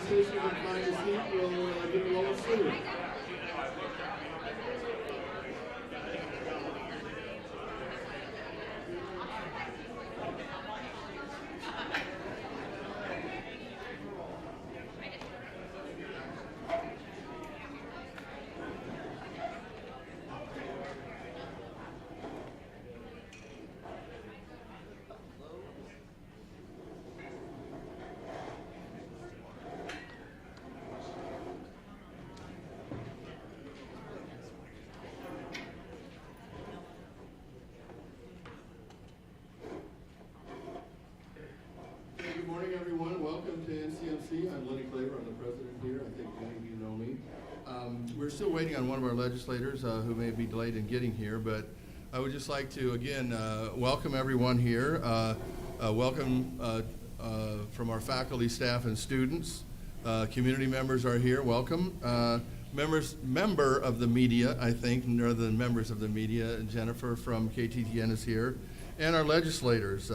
assist you to find a seat, we'll give you a little salute. Good morning, everyone. Welcome to NCMC. I'm Lenny Claver. I'm the president here. I think many of you know me. We're still waiting on one of our legislators who may be delayed in getting here, but I would just like to, again, welcome everyone here. Welcome from our faculty, staff, and students. Community members are here. Welcome. Member of the media, I think, rather than members of the media. Jennifer from KTTN is here. And our legislators.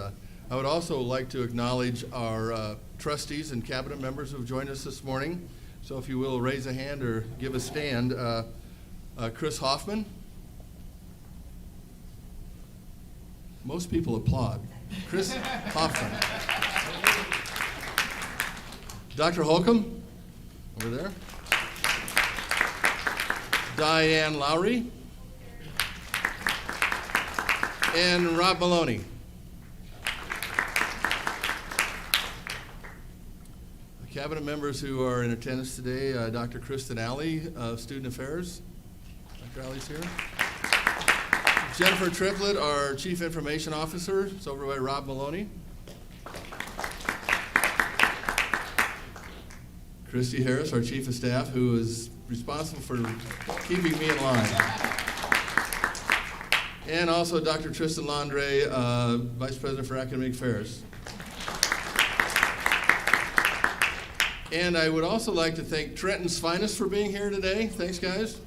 I would also like to acknowledge our trustees and cabinet members who have joined us this morning. So if you will, raise a hand or give a stand. Chris Hoffman. Most people applaud. Chris Hoffman. Dr. Holcomb, over there. Diane Lowry. And Rob Maloney. Cabinet members who are in attendance today, Dr. Kristen Alley, Student Affairs. Dr. Alley's here. Jennifer Triplett, our Chief Information Officer, is over by Rob Maloney. Christy Harris, our Chief of Staff, who is responsible for keeping me in line. And also Dr. Tristan Landre, Vice President for Academic Affairs. And I would also like to thank Trenton's Finest for being here today. Thanks, guys.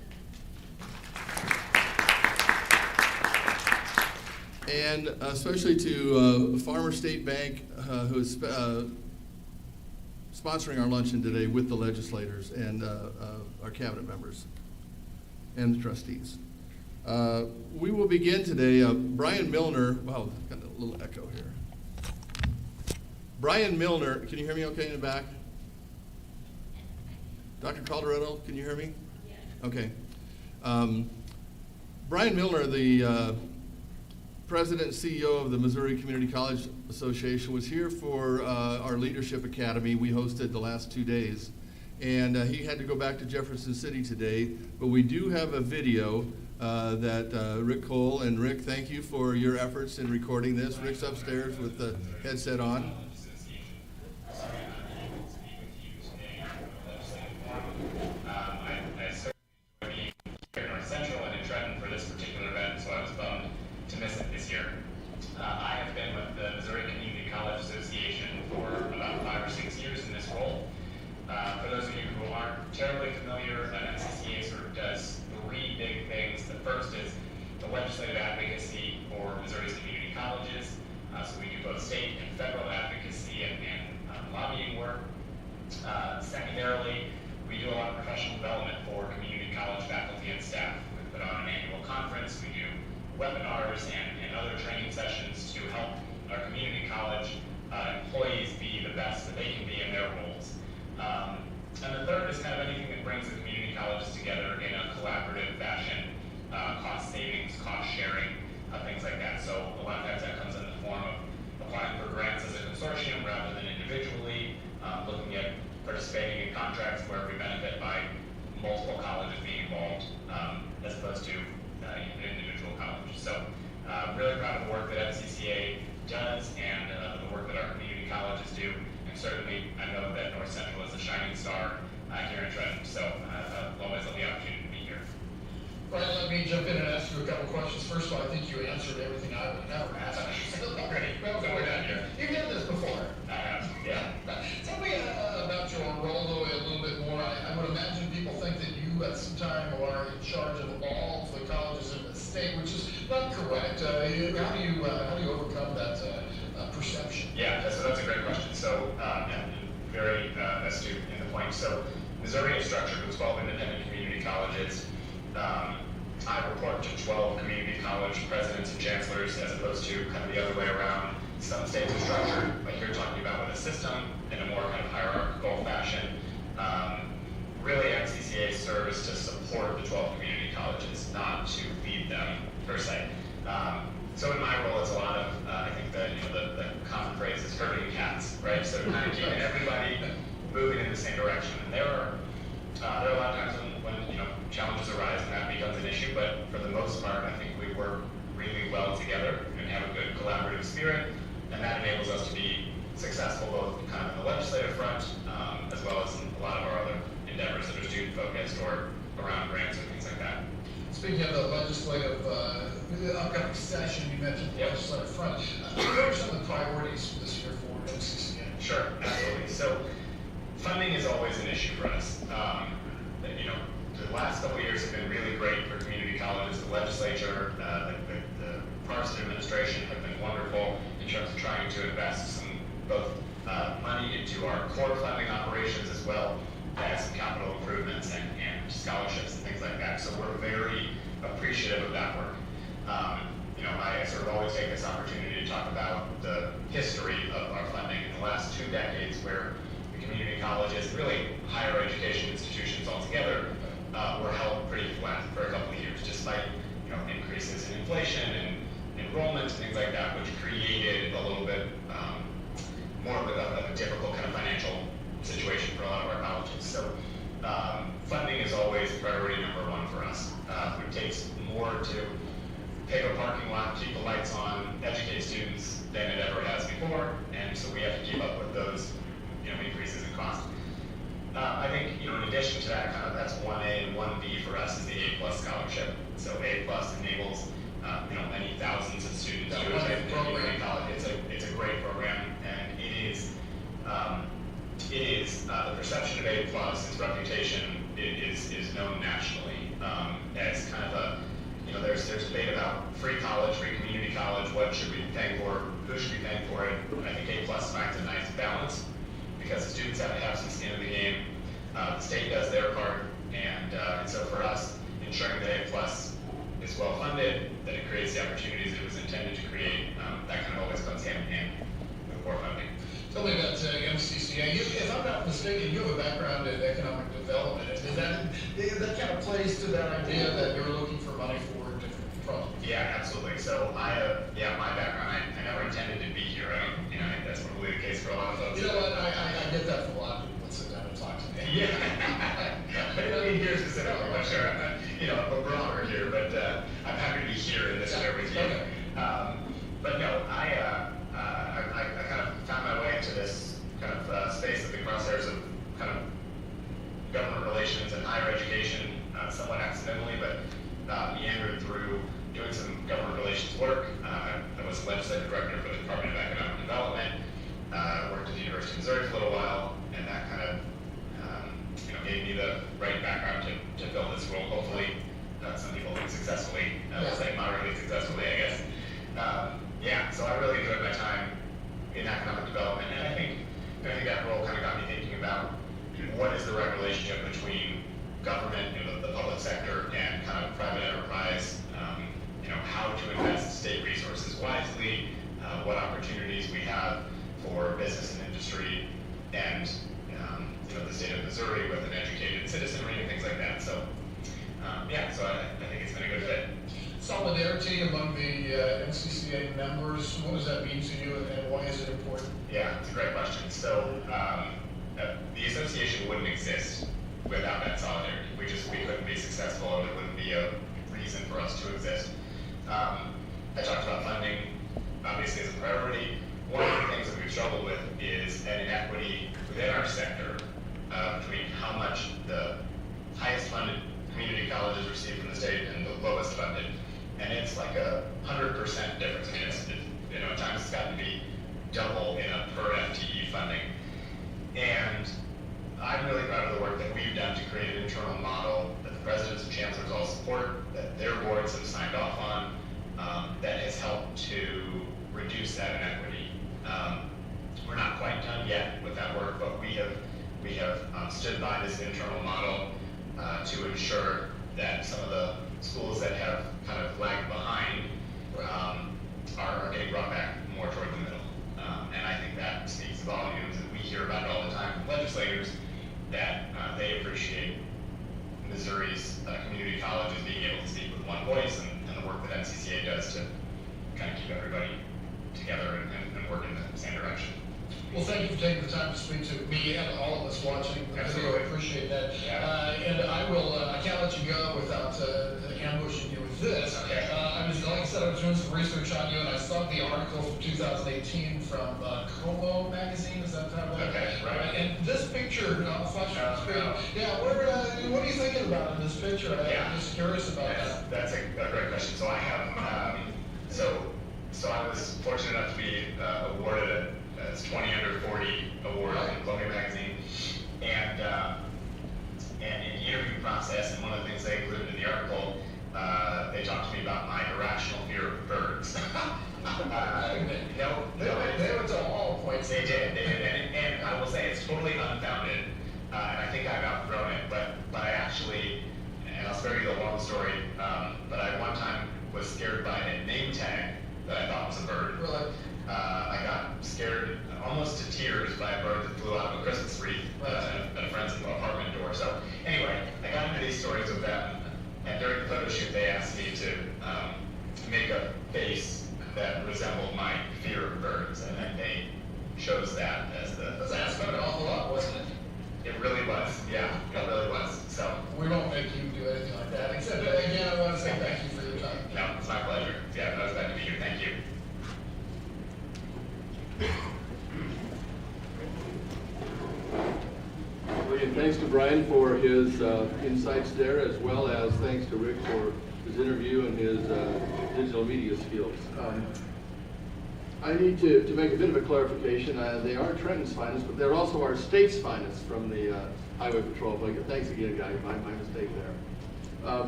And especially to Farmer State Bank, who is sponsoring our luncheon today with the legislators and our cabinet members and the trustees. We will begin today. Brian Milner, wow, got a little echo here. Brian Milner, can you hear me okay in the back? Dr. Calderetto, can you hear me? Yes. Okay. Brian Milner, the president and CEO of the Missouri Community College Association, was here for our Leadership Academy we hosted the last 2 days. And he had to go back to Jefferson City today, but we do have a video that Rick Cole, and Rick, thank you for your efforts in recording this. Rick's upstairs with the headset on. Terribly familiar, NCCA sort of does three big things. The first is the legislative advocacy for Missouri's community colleges. So we do both state and federal advocacy and lobbying work. Secondarily, we do a lot of professional development for community college faculty and staff. We put on an annual conference, we do webinars and other training sessions to help our community college employees be the best that they can be in their roles. And the third is kind of anything that brings the community colleges together in a collaborative fashion, cost savings, cost sharing, things like that. So a lot of times that comes in the form of applying for grants as a consortium rather than individually, looking at participating in contracts where we benefit by multiple colleges being involved, as opposed to individual colleges. So really proud of the work that FCCA does and the work that our community colleges do. Certainly, I know that North Central is a shining star here in Trenton, so I'll always love the opportunity to be here. Brian, let me jump in and ask you a couple questions. First of all, I think you answered everything I would never ask. Great. Well, we're done here. You've done this before. I have, yeah. Tell me about your role, though, a little bit more. I would imagine people think that you, at some time, are in charge of all the colleges in the state, which is not correct. How do you overcome that perception? Yeah, so that's a great question. So, very astute in the point. So Missouri is structured with 12 independent community colleges. I report to 12 community college presidents and chancellors as opposed to kind of the other way around. Some states are structured, like you're talking about, with a system in a more kind of hierarchical fashion. Really, MCCA serves to support the 12 community colleges, not to feed them, per se. So in my role, it's a lot of, I think the common phrase is herding cats, right? So kind of keeping everybody moving in the same direction. And there are a lot of times when challenges arise and that becomes an issue, but for the most part, I think we work really well together and have a good collaborative spirit, and that enables us to be successful both kind of in the legislative front, as well as in a lot of our other endeavors that are student-focused or around grants or things like that. Speaking of the legislative, the upcoming session, you mentioned the Yep. legislative front. What are some of the priorities for this year for MCCA? Sure, absolutely. So funding is always an issue for us. The last couple of years have been really great for community colleges. The legislature, the partisan administration have been wonderful in terms of trying to invest some both money into our core funding operations as well as some capital improvements and scholarships and things like that. So we're very appreciative of that work. I sort of always take this opportunity to talk about the history of our funding in the last 2 decades, where the community colleges, really higher education institutions altogether, were held pretty flat for a couple of years, despite increases in inflation and enrollment and things like that, which created a little bit more of a difficult kind of financial situation for a lot of our colleges. So funding is always priority number 1 for us. It takes more to pave a parking lot, keep the lights on, educate students than it ever has before, and so we have to keep up with those increases in cost. I think in addition to that, kind of that's 1A and 1B for us is the A+ scholarship. So A+ enables many thousands of students to attend community college. It's a great program, and it is the perception of A+, its reputation is known nationally as kind of a there's debate about free college, free community college, what should we be paying for, who should be paying for it. And I think A+ finds a nice balance because the students have to have some skin in the game. The state does their part, and so for us, ensuring that A+ is well funded, that it creates the opportunities it was intended to create, that kind of always comes hand in hand with core funding. Tell me about MCCA. If I'm not mistaken, you have a background in economic development. That kind of plays to that idea that you're looking for money for different projects. Yeah, absolutely. So my background, I never intended to be here. I think that's probably the case for a lot of folks. You know what? I get that from a lot of people that sit down and talk to me. Yeah. I don't mean here specifically, but sure, I'm not, a barometer here, but I'm happy to be here in this chair with you. Okay. But no, I kind of found my way into this kind of space of the crosshairs of kind of government relations and higher education, somewhat accidentally, but meandered through doing some government relations work. I was legislative director for the Department of Economic Development. Worked at the University of Missouri for a little while, and that kind of gave me the right background to fill this role. Hopefully, some people successfully, say moderately successfully, I guess. So I really enjoyed my time in economic development, and I think that role kind of got me thinking about what is the right relationship between government, the public sector, and kind of private enterprise. How to invest state resources wisely, what opportunities we have for business and industry, and the state of Missouri with an educated citizenry and things like that. So so I think it's been a good fit. Solidarity among the MCCA members, what does that mean to you, and why is it important? Yeah, it's a great question. So the association wouldn't exist without that solidarity. We couldn't be successful, and there wouldn't be a reason for us to exist. I talked about funding, obviously, as a priority. One of the things that we've struggled with is an inequity within our sector between how much the highest funded community colleges receive from the state and the lowest funded. And it's like 100% difference. I mean, at times it's gotten to be double in a per FTE funding. And I'm really proud of the work that we've done to create an internal model that the presidents and chancellors all support, that their boards have signed off on, that has helped to reduce that inequity. We're not quite done yet with that work, but we we have stood by this internal model to ensure that some of the schools that have kind of lagged behind are getting brought back more toward the middle. And I think that speaks volumes, and we hear about it all the time from legislators, that they appreciate Missouri's community colleges being able to speak with one voice, and the work that NCCA does to kind of keep everybody together and work in the same direction. Well, thank you for taking the time to speak to me and all of us watching the video. Absolutely. I appreciate that. Yeah. And I will, I can't let you go without ambushing you with this. Okay. Like I said, I was doing some research on you, and I saw the article from 2018 from Como magazine. Is that how that? Okay, right. And this picture, I'll flash you on the screen. No. Yeah, what are you thinking about in this picture? Yeah. I'm just curious about that. That's a great question. So I have, so I was fortunate enough to be awarded a 20 under 40 award in Columbia Magazine, and in the interview process, and one of the things they included in the article, they talked to me about my irrational fear of birds. They went to all points. They did, and I will say it's totally unfounded, and I think I've outgrown it, but I actually, and I'll spare you the long story, but I one time was scared by a name tag that I thought was a bird. Really? I got scared almost to tears by a bird that flew out of a Christmas wreath at a friend's apartment door. So anyway, I got into these stories with them, and during the photo shoot, they asked me to make a face that resembled my fear of birds, and then they chose that as the. That's asking an awful lot, wasn't it? It really was, yeah, it really was. So We won't make you do anything like that, except again, I want to say thank you for your time. no, it's my pleasure. Yeah, I was glad to be here. Thank you. And thanks to Brian for his insights there, as well as thanks to Rick for his interview and his digital media skills. I need to make a bit of a clarification. They are Trenton's finest, but they're also our state's finest from the Highway Patrol. But thanks again, guys. My mistake there.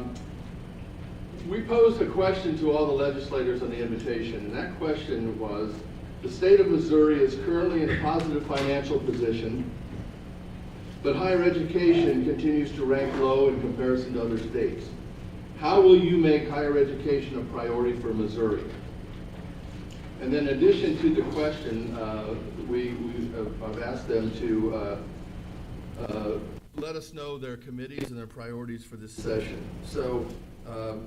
We posed a question to all the legislators on the invitation, and that question was, the state of Missouri is currently in a positive financial position, but higher education continues to rank low in comparison to other states. How will you make higher education a priority for Missouri? And then in addition to the question, I've asked them to let us know their committees and their priorities for this session. So a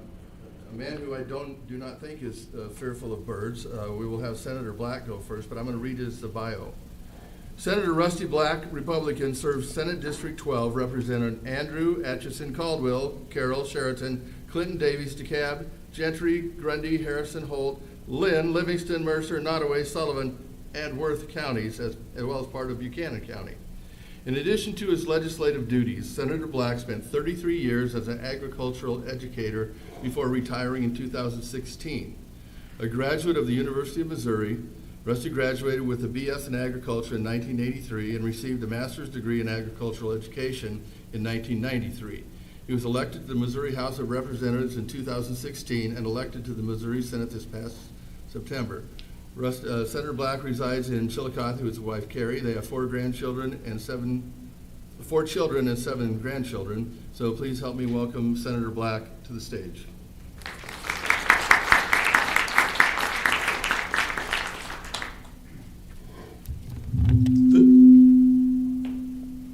man who I do not think is fearful of birds, we will have Senator Black go first, but I'm going to read his bio. Senator Rusty Black, Republican, serves Senate District 12, represented Andrew, Atchison, Caldwell, Carroll, Sheraton, Clinton, Davies, DeKalb, Gentry, Grundy, Harrison, Holt, Lynn, Livingston, Mercer, Nottoway, Sullivan, and Worth counties, as well as part of Buchanan County. In addition to his legislative duties, Senator Black spent 33 years as an agricultural educator before retiring in 2016. A graduate of the University of Missouri, Rusty graduated with a BS in agriculture in 1983 and received a master's degree in agricultural education in 1993. He was elected to the Missouri House of Representatives in 2016 and elected to the Missouri Senate this past September. Senator Black resides in Chillicothe with his wife Carrie. They have 4 children and 7 grandchildren. So please help me welcome Senator Black to the stage.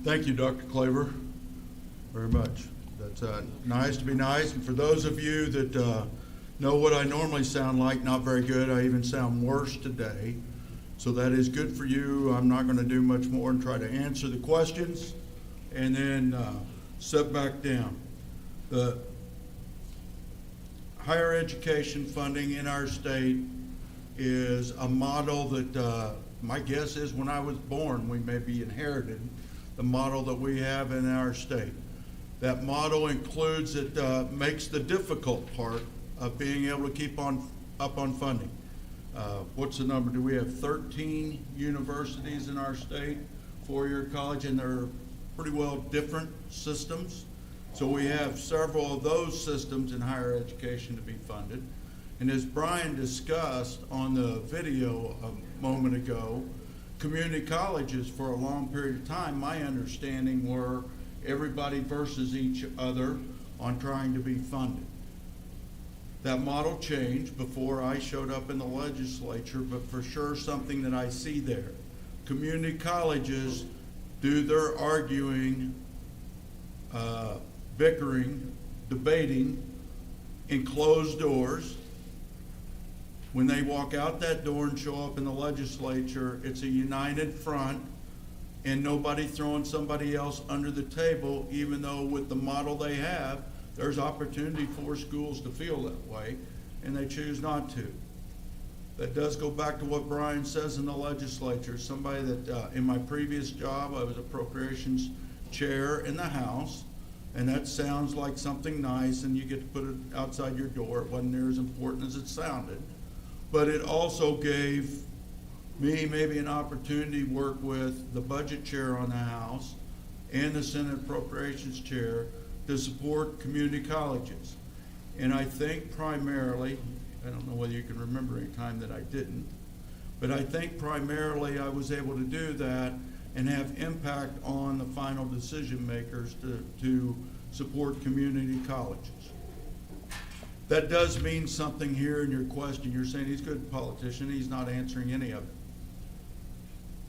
Thank you, Dr. Claver, very much. That's nice to be nice. And for those of you that know what I normally sound like, not very good. I even sound worse today. So that is good for you. I'm not going to do much more and try to answer the questions and then sit back down. The higher education funding in our state is a model that my guess is when I was born, we maybe inherited the model that we have in our state. That model includes, it makes the difficult part of being able to keep up on funding. What's the number? Do we have 13 universities in our state, 4-year college, and they're pretty well different systems. So we have several of those systems in higher education to be funded. And as Brian discussed on the video a moment ago, community colleges for a long period of time, my understanding were everybody versus each other on trying to be funded. That model changed before I showed up in the legislature, but for sure something that I see there. Community colleges do their arguing, bickering, debating in closed doors. When they walk out that door and show up in the legislature, it's a united front and nobody throwing somebody else under the table, even though with the model they have, there's opportunity for schools to feel that way, and they choose not to. That does go back to what Brian says in the legislature. Somebody that, in my previous job, I was appropriations chair in the House, and that sounds like something nice, and you get to put it outside your door. It wasn't near as important as it sounded. But it also gave me maybe an opportunity to work with the budget chair on the House and the Senate Appropriations chair to support community colleges. And I think primarily, I don't know whether you can remember any time that I didn't, but I think primarily I was able to do that and have impact on the final decision makers to support community colleges. That does mean something here in your question. You're saying he's a good politician, he's not answering any of it.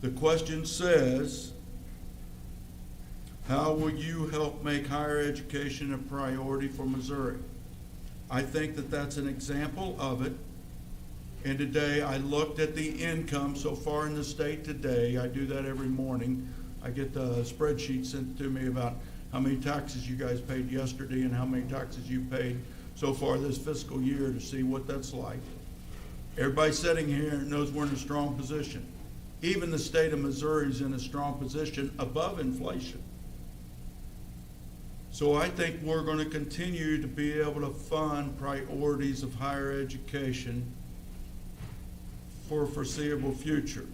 The question says, how will you help make higher education a priority for Missouri? I think that that's an example of it. And today I looked at the income so far in the state today. I do that every morning. I get the spreadsheet sent to me about how many taxes you guys paid yesterday and how many taxes you paid so far this fiscal year to see what that's like. Everybody sitting here knows we're in a strong position. Even the state of Missouri is in a strong position above inflation. So I think we're going to continue to be able to fund priorities of higher education for a foreseeable future.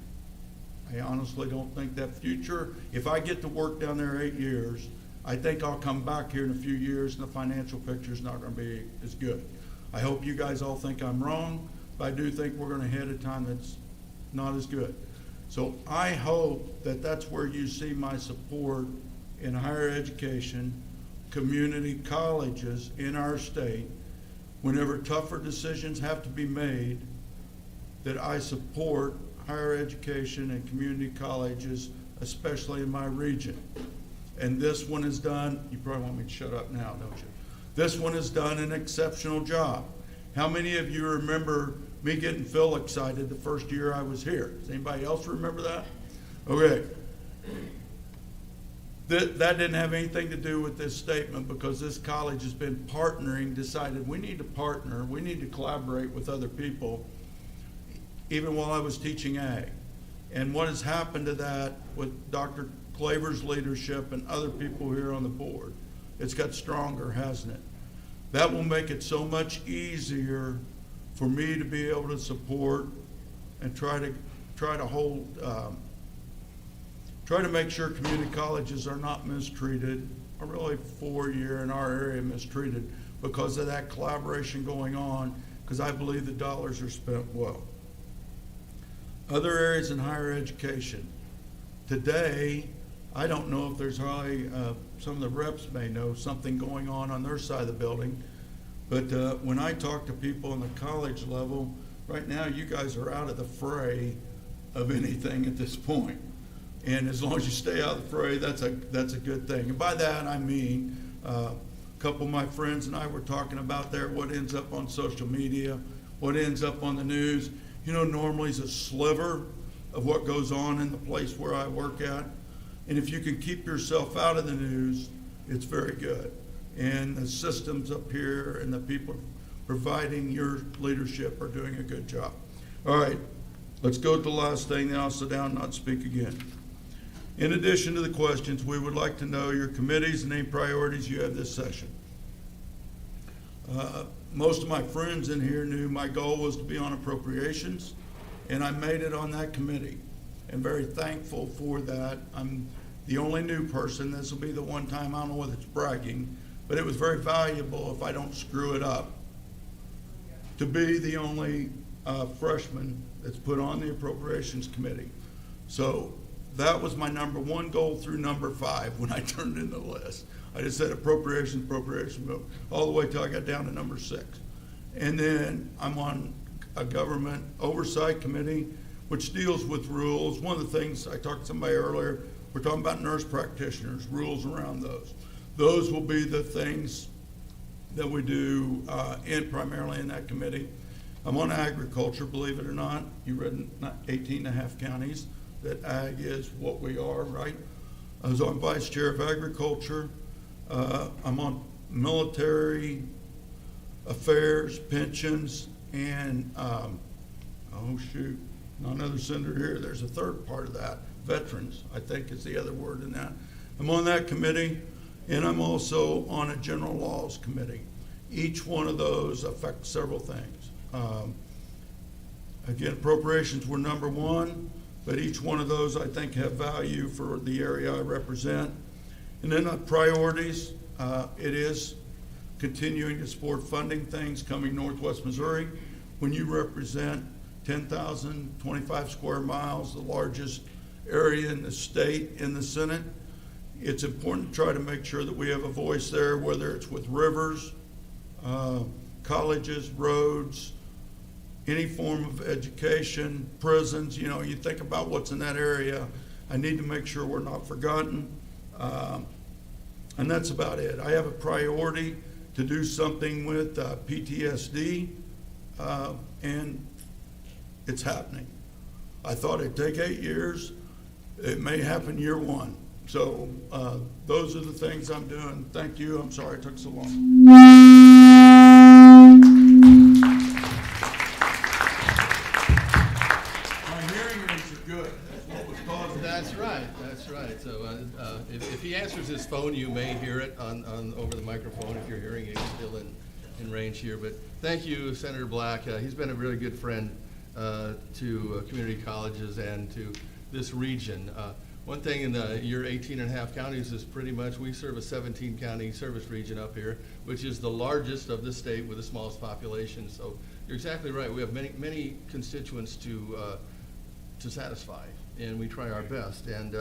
I honestly don't think that future, if I get to work down there 8 years, I think I'll come back here in a few years and the financial picture is not going to be as good. I hope you guys all think I'm wrong, but I do think we're going to hit a time that's not as good. So I hope that that's where you see my support in higher education, community colleges in our state. Whenever tougher decisions have to be made, that I support higher education and community colleges, especially in my region. And this one has done, you probably want me to shut up now, don't you? This one has done an exceptional job. How many of you remember me getting Phil excited the first year I was here? Does anybody else remember that? Okay. That didn't have anything to do with this statement, because this college has been partnering, decided we need to partner, we need to collaborate with other people, even while I was teaching ag. And what has happened to that with Dr. Claver's leadership and other people here on the board, it's got stronger, hasn't it? That will make it so much easier for me to be able to support and try to hold, try to make sure community colleges are not mistreated, or really 4-year in our area mistreated, because of that collaboration going on, because I believe the dollars are spent well. Other areas in higher education. Today, I don't know if there's hardly, some of the reps may know something going on their side of the building, but when I talk to people on the college level, right now you guys are out of the fray of anything at this point. And as long as you stay out of the fray, that's a good thing. And by that I mean, a couple of my friends and I were talking about there what ends up on social media, what ends up on the news. You know, normally it's a sliver of what goes on in the place where I work at. And if you can keep yourself out of the news, it's very good. And the systems up here and the people providing your leadership are doing a good job. All right, let's go to the last thing, then I'll sit down and not speak again. In addition to the questions, we would like to know your committees and any priorities you have this session. Most of my friends in here knew my goal was to be on appropriations, and I made it on that committee. And very thankful for that. I'm the only new person. This will be the one time, I don't know whether it's bragging, but it was very valuable, if I don't screw it up, to be the only freshman that's put on the appropriations committee. So that was my number one goal through number 5 when I turned in the list. I just said appropriations, all the way till I got down to number 6. And then I'm on a government oversight committee, which deals with rules. One of the things, I talked to somebody earlier, we're talking about nurse practitioners, rules around those. Those will be the things that we do primarily in that committee. I'm on agriculture, believe it or not. You read 18 and a half counties that ag is what we are, right? I was on vice chair of agriculture. I'm on military affairs, pensions, and, not another senator here. There's a third part of that. Veterans, I think is the other word in that. I'm on that committee, and I'm also on a general laws committee. Each one of those affects several things. Again, appropriations were number 1, but each one of those I think have value for the area I represent. And then priorities, it is continuing to support funding things coming Northwest Missouri. When you represent 10,000, 25 square miles, the largest area in the state, in the Senate, it's important to try to make sure that we have a voice there, whether it's with rivers, colleges, roads, any form of education, prisons. You know, you think about what's in that area. I need to make sure we're not forgotten. And that's about it. I have a priority to do something with PTSD, and it's happening. I thought it'd take 8 years. It may happen year 1. So those are the things I'm doing. Thank you. I'm sorry it took so long. My hearing aids are good. That's what was causing it. That's right, that's right. So if he answers his phone, you may hear it on over the microphone if your hearing aid is still in range here. But thank you, Senator Black. He's been a really good friend to community colleges and to this region. One thing in your 18 and a half counties is pretty much we serve a 17 county service region up here, which is the largest of the state with the smallest population. So you're exactly right. We have many constituents to satisfy, and we try our best. And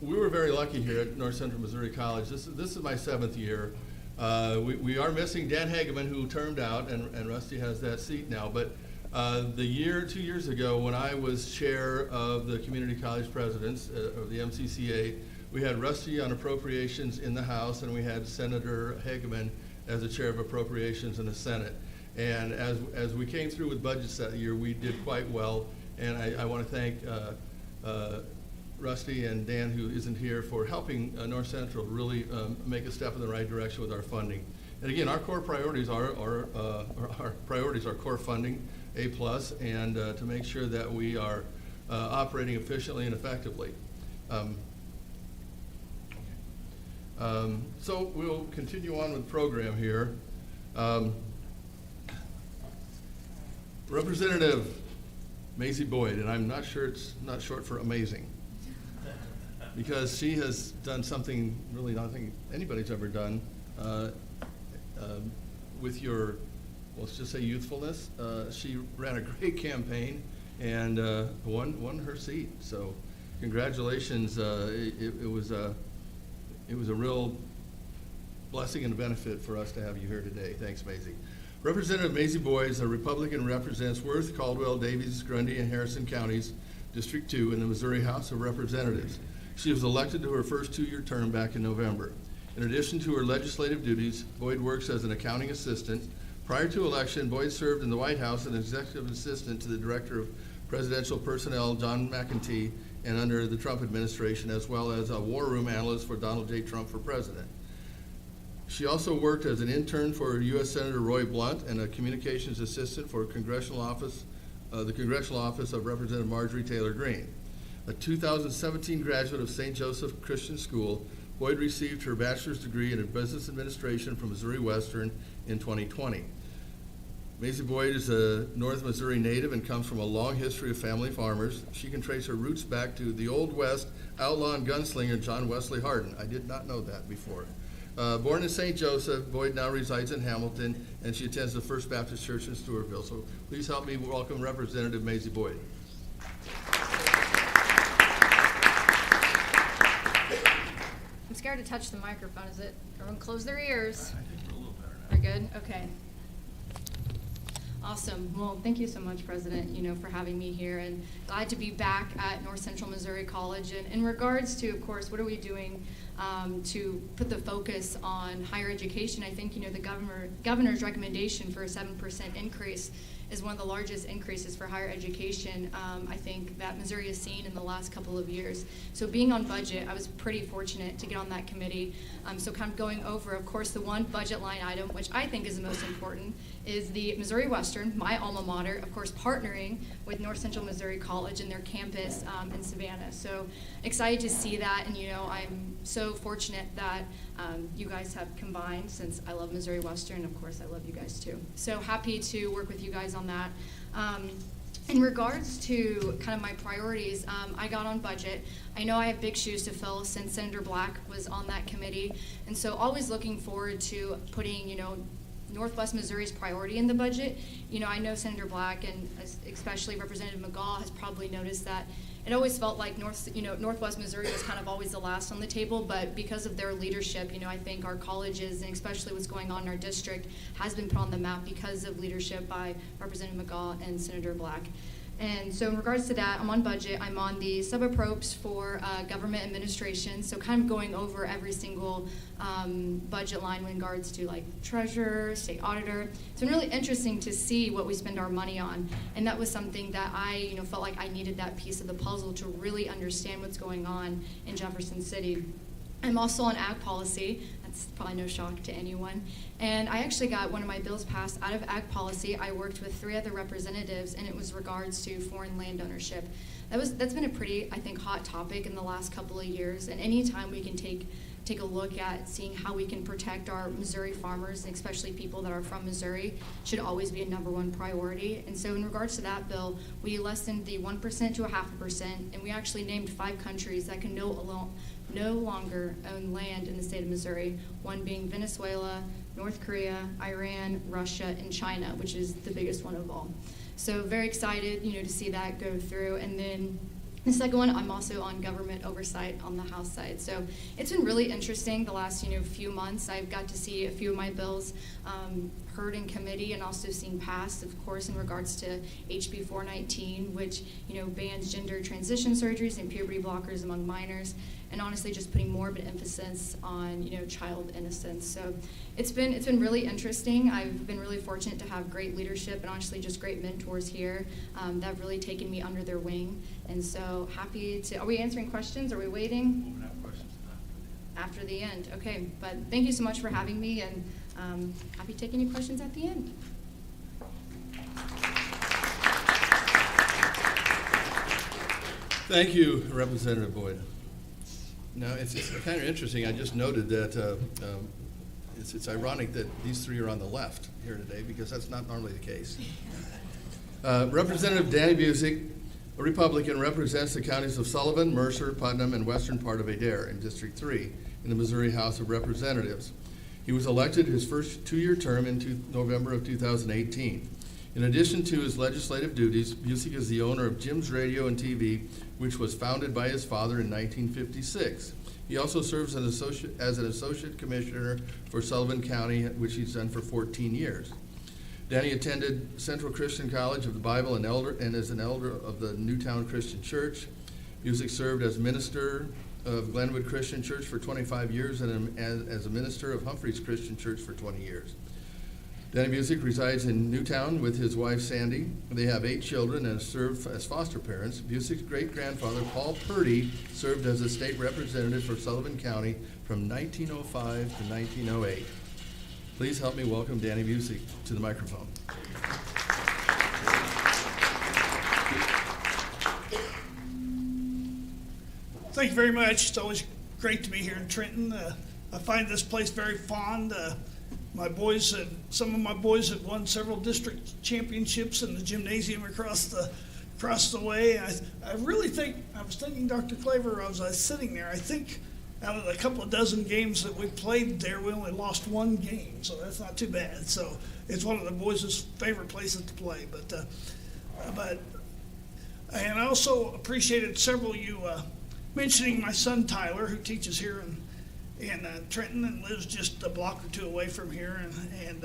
we were very lucky here at North Central Missouri College. This is my 7th year. We are missing Dan Hageman, who termed out, and Rusty has that seat now. But 2 years ago, when I was chair of the community college presidents of the MCCA, we had Rusty on appropriations in the House, and we had Senator Hageman as the chair of appropriations in the Senate. And as we came through with budgets that year, we did quite well. And I want to thank Rusty and Dan, who isn't here, for helping North Central really make a step in the right direction with our funding. And again, our core priorities are core funding, A+, and to make sure that we are operating efficiently and effectively. So we'll continue on with the program here. Representative Maisie Boyd, and I'm not sure it's not short for amazing, because she has done something really I don't think anybody's ever done with your, let's just say, youthfulness. She ran a great campaign and won her seat. So congratulations. It was a real blessing and a benefit for us to have you here today. Thanks, Maisie. Representative Maisie Boyd is a Republican, represents Worth, Caldwell, Davies, Grundy, and Harrison counties, District 2 in the Missouri House of Representatives. She was elected to her first 2-year term back in November. In addition to her legislative duties, Boyd works as an accounting assistant. Prior to election, Boyd served in the White House as executive assistant to the Director of Presidential Personnel, John McEntee, and under the Trump administration, as well as a war room analyst for Donald J. Trump for president. She also worked as an intern for U.S. Senator Roy Blunt and a communications assistant for the Congressional Office of Representative Marjorie Taylor Greene. A 2017 graduate of St. Joseph Christian School, Boyd received her bachelor's degree in business administration from Missouri Western in 2020. Maisie Boyd is a North Missouri native and comes from a long history of family farmers. She can trace her roots back to the Old West outlaw and gunslinger John Wesley Hardin. I did not know that before. Born in St. Joseph, Boyd now resides in Hamilton, and she attends the First Baptist Church in Stewartville. So please help me welcome Representative Maisie Boyd. I'm scared to touch the microphone. Is it? Everyone close their ears. I think we're a little better now. We're good? Okay. Awesome. Well, thank you so much, President, for having me here, and glad to be back at North Central Missouri College. And in regards to, of course, what are we doing to put the focus on higher education? I think, the governor's recommendation for a 7% increase is one of the largest increases for higher education I think that Missouri has seen in the last couple of years. So being on budget, I was pretty fortunate to get on that committee. So kind of going over, of course, the one budget line item, which I think is the most important, is the Missouri Western, my alma mater, of course, partnering with North Central Missouri College and their campus in Savannah. So excited to see that, and I'm so fortunate that you guys have combined, since I love Missouri Western. Of course, I love you guys too. So happy to work with you guys on that. In regards to kind of my priorities, I got on budget. I know I have big shoes to fill since Senator Black was on that committee, and so always looking forward to putting, Northwest Missouri's priority in the budget. I know Senator Black and especially Representative McGaugh has probably noticed that it always felt like Northwest Missouri was kind of always the last on the table, but because of their leadership, I think our colleges, and especially what's going on in our district, has been put on the map because of leadership by Representative McGaugh and Senator Black. And so in regards to that, I'm on budget. I'm on the sub-appropes for government administration, so kind of going over every single budget line in regards to like treasurer, state auditor. It's been really interesting to see what we spend our money on, and that was something that I felt like I needed that piece of the puzzle to really understand what's going on in Jefferson City. I'm also on ag policy. That's probably no shock to anyone. And I actually got one of my bills passed out of ag policy. I worked with 3 other representatives, and it was regards to foreign land ownership. That's been a pretty, I think, hot topic in the last couple of years. And anytime we can take a look at seeing how we can protect our Missouri farmers, and especially people that are from Missouri, should always be a #1 priority. And so in regards to that bill, we lessened the 1% to 0.5%, and we actually named 5 countries that can no longer own land in the state of Missouri, one being Venezuela, North Korea, Iran, Russia, and China, which is the biggest one of all. So very excited, to see that go through. And then the second one, I'm also on government oversight on the House side. So it's been really interesting the last, few months. I've got to see a few of my bills heard in committee and also seen passed, of course, in regards to HB 419, which, bans gender transition surgeries and puberty blockers among minors, and honestly just putting more of an emphasis on, child innocence. So it's been really interesting. I've been really fortunate to have great leadership and honestly just great mentors here that have really taken me under their wing. And so happy to, are we answering questions? Are we waiting? We'll have questions After the end, okay. But thank you so much for having me, and happy to take any questions at the end. Thank you, Representative Boyd. Now, it's kind of interesting. I just noted that it's ironic that these 3 are on the left here today, because that's not normally the case. Representative Danny Busick, a Republican, represents the counties of Sullivan, Mercer, Putnam, and western part of Adair in District 3 in the Missouri House of Representatives. He was elected his first 2-year term in November of 2018. In addition to his legislative duties, Busick is the owner of Jim's Radio and TV, which was founded by his father in 1956. He also serves as an associate commissioner for Sullivan County, which he's done for 14 years. Danny attended Central Christian College of the Bible and is an elder of the Newtown Christian Church. Busick served as minister of Glenwood Christian Church for 25 years and as a minister of Humphreys Christian Church for 20 years. Danny Busick resides in Newtown with his wife Sandy. They have 8 children and serve as foster parents. Busick's great-grandfather, Paul Purdy, served as a state representative for Sullivan County from 1905 to 1908. Please help me welcome Danny Busick to the microphone. Thank you very much. It's always great to be here in Trenton. I find this place very fond. Some of my boys have won several district championships in the gymnasium across the way. I really think, I was thinking, Dr. Claver, as I was sitting there, I think out of the couple of dozen games that we played there, we only lost 1 game, so that's not too bad. So it's one of the boys' favorite places to play. And I also appreciated several of you mentioning my son Tyler, who teaches here in Trenton and lives just a block or two away from here. And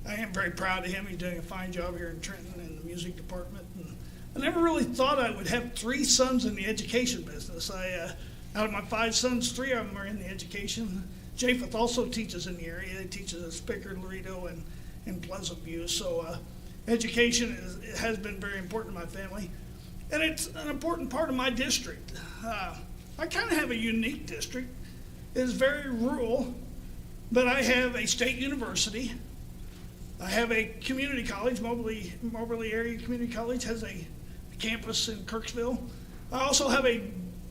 I am very proud of him. He's doing a fine job here in Trenton in the music department. And I never really thought I would have 3 sons in the education business. Out of my 5 sons, 3 of them are in the education. Japheth also teaches in the area. He teaches at Spicker, Laredo, and Pleasant View. So education has been very important to my family. And it's an important part of my district. I kind of have a unique district. It's very rural, but I have a state university. I have a community college. Moberly Area Community College has a campus in Kirksville. I also have a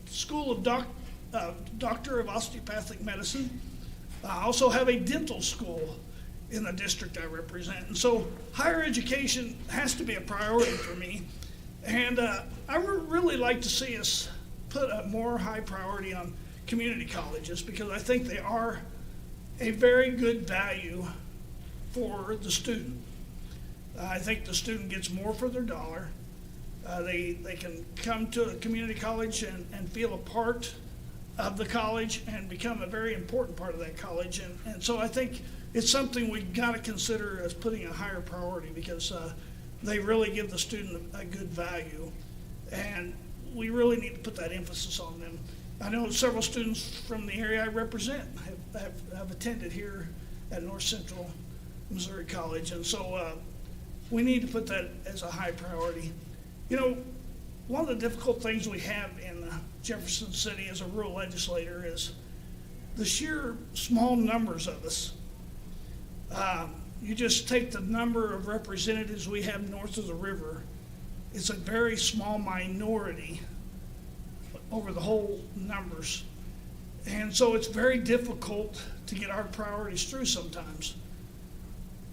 school of doctor of osteopathic medicine. I also have a dental school in the district I represent. And so higher education has to be a priority for me. And I would really like to see us put a more high priority on community colleges, because I think they are a very good value for the student. I think the student gets more for their dollar. They can come to a community college and feel a part of the college and become a very important part of that college. And so I think it's something we've got to consider as putting a higher priority, because they really give the student a good value. And we really need to put that emphasis on them. I know several students from the area I represent have attended here at North Central Missouri College. And so we need to put that as a high priority. You know, one of the difficult things we have in Jefferson City as a rural legislator is the sheer small numbers of us. You just take the number of representatives we have north of the river. It's a very small minority over the whole numbers. And so it's very difficult to get our priorities through sometimes.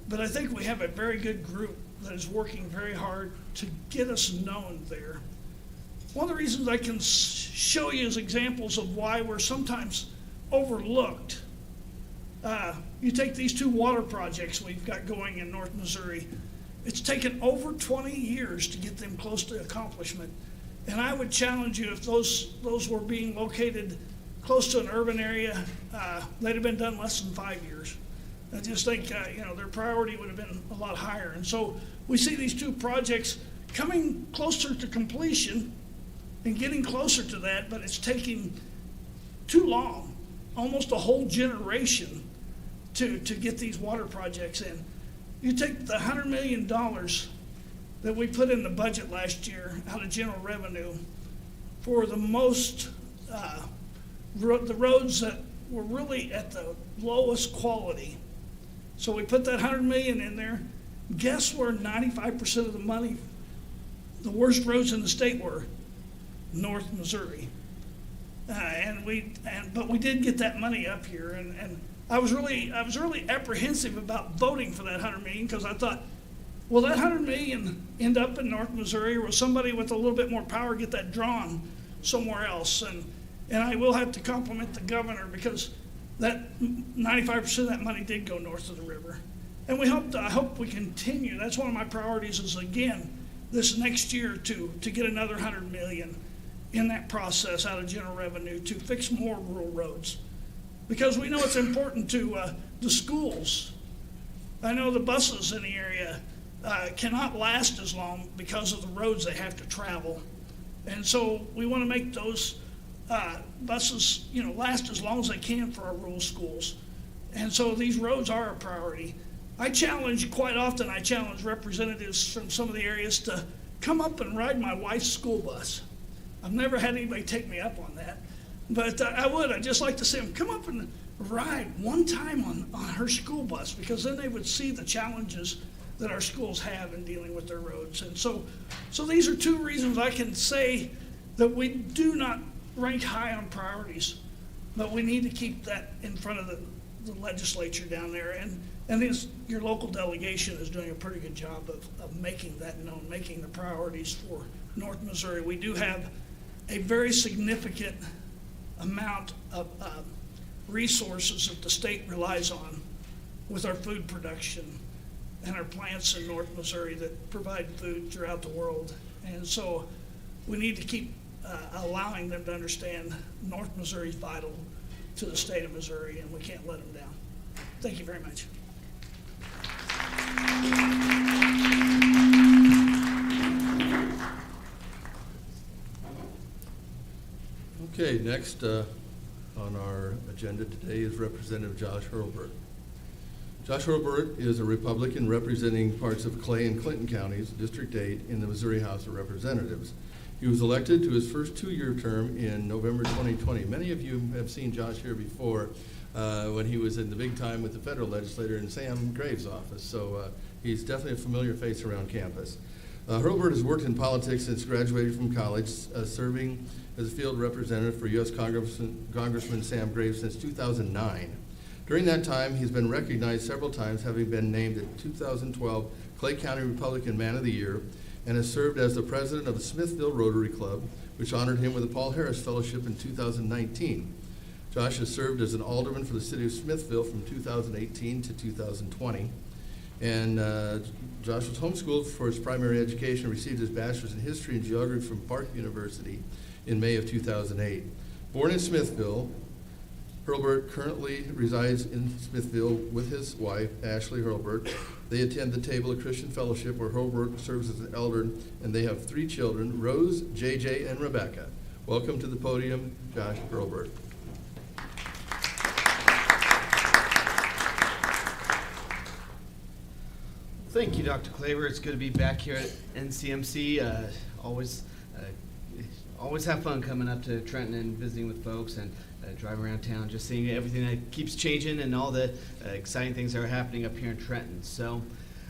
But I think we have a very good group that is working very hard to get us known there. One of the reasons I can show you as examples of why we're sometimes overlooked. You take these 2 water projects we've got going in North Missouri. It's taken over 20 years to get them close to accomplishment. And I would challenge you, if those were being located close to an urban area, they'd have been done less than 5 years. I just think, their priority would have been a lot higher. And so we see these 2 projects coming closer to completion and getting closer to that, but it's taking too long, almost a whole generation to get these water projects in. You take the $100 million that we put in the budget last year out of general revenue for the most, the roads that were really at the lowest quality. So we put that $100 million in there. Guess where 95% of the money, the worst roads in the state were? North Missouri. But we did get that money up here, and I was really apprehensive about voting for that $100 million, because I thought, will that $100 million end up in North Missouri, or will somebody with a little bit more power get that drawn somewhere else? And I will have to compliment the governor, because that 95% of that money did go north of the river. And I hope we continue. That's one of my priorities, is again, this next year to get another $100 million in that process out of general revenue to fix more rural roads. Because we know it's important to the schools. I know the buses in the area cannot last as long because of the roads they have to travel. And so we want to make those buses, last as long as they can for our rural schools. And so these roads are a priority. Quite often I challenge representatives from some of the areas to come up and ride my wife's school bus. I've never had anybody take me up on that, but I'd just like to see them come up and ride one time on her school bus, because then they would see the challenges that our schools have in dealing with their roads. And so these are 2 reasons I can say that we do not rank high on priorities, but we need to keep that in front of the legislature down there. And your local delegation is doing a pretty good job of making that known, making the priorities for North Missouri. We do have a very significant amount of resources that the state relies on with our food production and our plants in North Missouri that provide food throughout the world. And so we need to keep allowing them to understand North Missouri is vital to the state of Missouri, and we can't let them down. Thank you very much. Okay, next on our agenda today is Representative Josh Hurlburt. Josh Hurlburt is a Republican representing parts of Clay and Clinton counties, District 8, in the Missouri House of Representatives. He was elected to his first two-year term in November 2020. Many of you have seen Josh here before when he was in the big time with the federal legislator in Sam Graves' office, so he's definitely a familiar face around campus. Hurlburt has worked in politics since graduating from college, serving as a field representative for U.S. Congressman Sam Graves since 2009. During that time, he's been recognized several times, having been named the 2012 Clay County Republican Man of the Year, and has served as the president of the Smithville Rotary Club, which honored him with the Paul Harris Fellowship in 2019. Josh has served as an alderman for the city of Smithville from 2018 to 2020. And Josh was homeschooled for his primary education and received his bachelor's in history and geography from Park University in May of 2008. Born in Smithville, Hurlburt currently resides in Smithville with his wife, Ashley Hurlburt. They attend the Table of Christian Fellowship, where Hurlburt serves as an elder, and they have 3 children, Rose, JJ, and Rebecca. Welcome to the podium, Josh Hurlburt. Thank you, Dr. Claver. It's good to be back here at NCMC. Always have fun coming up to Trenton and visiting with folks and driving around town, just seeing everything that keeps changing and all the exciting things that are happening up here in Trenton. So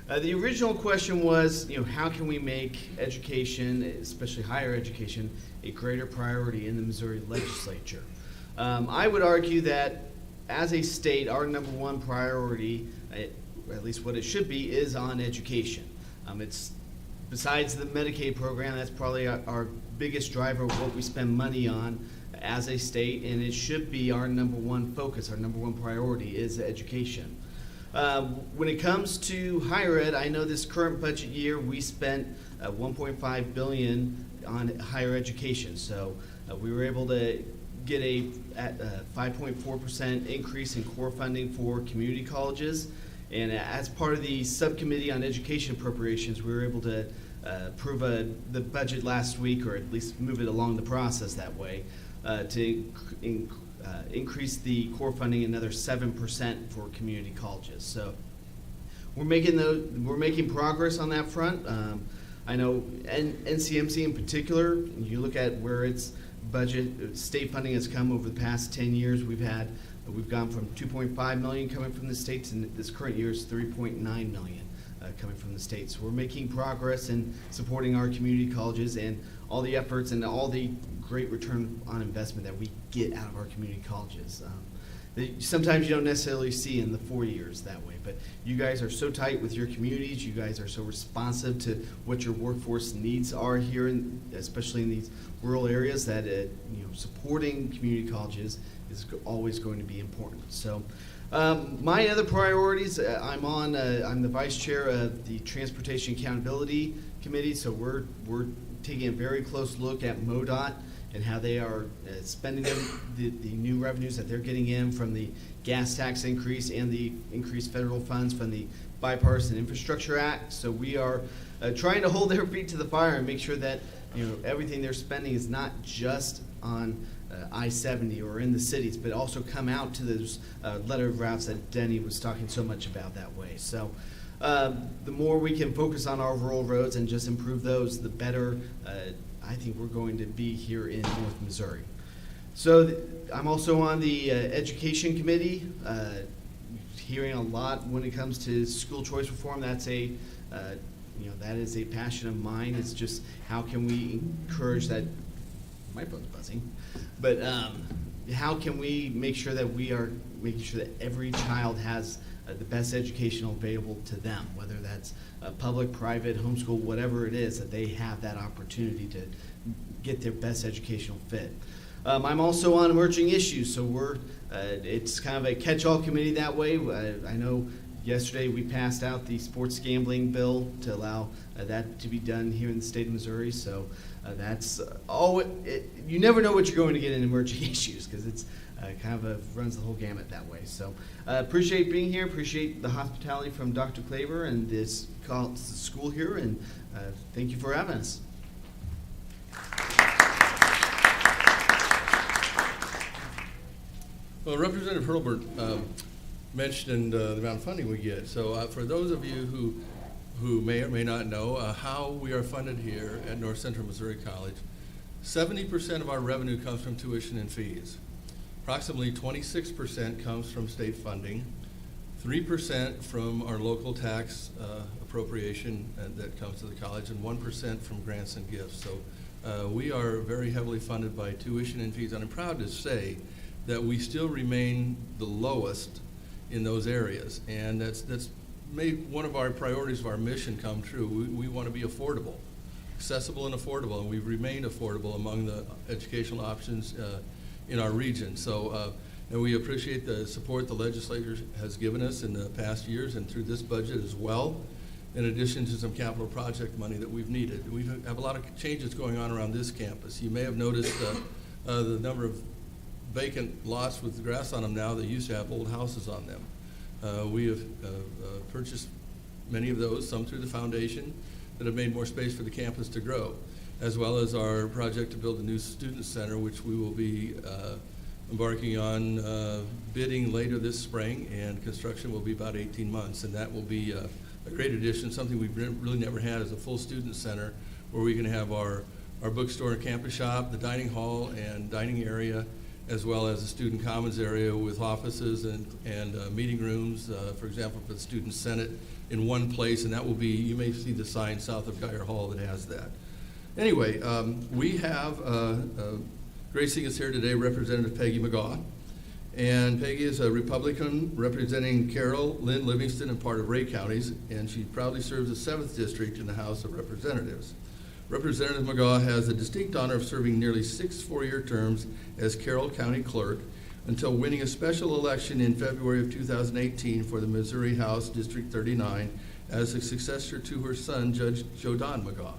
the original question was, how can we make education, especially higher education, a greater priority in the Missouri legislature? I would argue that as a state, our number one priority, at least what it should be, is on education. It's besides the Medicaid program, that's probably our biggest driver of what we spend money on as a state, and it should be our number one focus, our number one priority is education. When it comes to higher ed, I know this current budget year we spent $1.5 billion on higher education, so we were able to get a 5.4% increase in core funding for community colleges. And as part of the subcommittee on education appropriations, we were able to approve the budget last week, or at least move it along the process that way, to increase the core funding another 7% for community colleges. So we're making progress on that front. I know NCMC in particular, you look at where its budget, state funding has come over the past 10 years. We've gone from $2.5 million coming from the states, and this current year is $3.9 million coming from the states. So we're making progress in supporting our community colleges and all the efforts and all the great return on investment that we get out of our community colleges. Sometimes you don't necessarily see in the 4 years that way, but you guys are so tight with your communities. You guys are so responsive to what your workforce needs are here, especially in these rural areas, that supporting community colleges is always going to be important. So my other priorities, I'm the vice chair of the Transportation Accountability Committee, so we're taking a very close look at MoDOT and how they are spending the new revenues that they're getting in from the gas tax increase and the increased federal funds from the Bipartisan Infrastructure Act. So we are trying to hold their feet to the fire and make sure that everything they're spending is not just on I-70 or in the cities, but also come out to those letter of routes that Denny was talking so much about that way. So the more we can focus on our rural roads and just improve those, the better I think we're going to be here in North Missouri. So I'm also on the Education Committee, hearing a lot when it comes to school choice reform. That's that is a passion of mine. It's just how can we encourage that. My phone's buzzing, but how can we make sure that we are making sure that every child has the best education available to them, whether that's public, private, homeschool, whatever it is, that they have that opportunity to get their best educational fit. I'm also on emerging issues, so it's kind of a catch-all committee that way. I know yesterday we passed out the sports gambling bill to allow that to be done here in the state of Missouri, so that's all. You never know what you're going to get in emerging issues, because it's kind of runs the whole gamut that way. So appreciate being here, appreciate the hospitality from Dr. Claver and this school here, and thank you for having us. Well, Representative Hurlbert mentioned the amount of funding we get. So for those of you who may or may not know how we are funded here at North Central Missouri College, 70% of our revenue comes from tuition and fees. Approximately 26% comes from state funding, 3% from our local tax appropriation that comes to the college, and 1% from grants and gifts. So we are very heavily funded by tuition and fees, and I'm proud to say that we still remain the lowest in those areas. And that's made one of our priorities of our mission come true. We want to be affordable, accessible and affordable, and we've remained affordable among the educational options in our region. So, and we appreciate the support the legislature has given us in the past years and through this budget as well, in addition to some capital project money that we've needed. We have a lot of changes going on around this campus. You may have noticed the number of vacant lots with grass on them now that used to have old houses on them. We have purchased many of those, some through the foundation, that have made more space for the campus to grow, as well as our project to build a new student center, which we will be embarking on bidding later this spring, and construction will be about 18 months. And that will be a great addition, something we've really never had, as a full student center where we can have our bookstore and campus shop, the dining hall and dining area, as well as a student commons area with offices and meeting rooms, for example, for the Student Senate in one place, and that will be, you may see the sign south of Geyer Hall that has that. Anyway, we have gracing us here today Representative Peggy McGaugh, and Peggy is a Republican representing Carroll, Lynn, Livingston, and part of Ray counties, and she proudly serves the 7th District in the House of Representatives. Representative McGaugh has the distinct honor of serving nearly 6 four-year terms as Carroll County Clerk until winning a special election in February of 2018 for the Missouri House District 39 as a successor to her son, Judge Jodan McGaugh.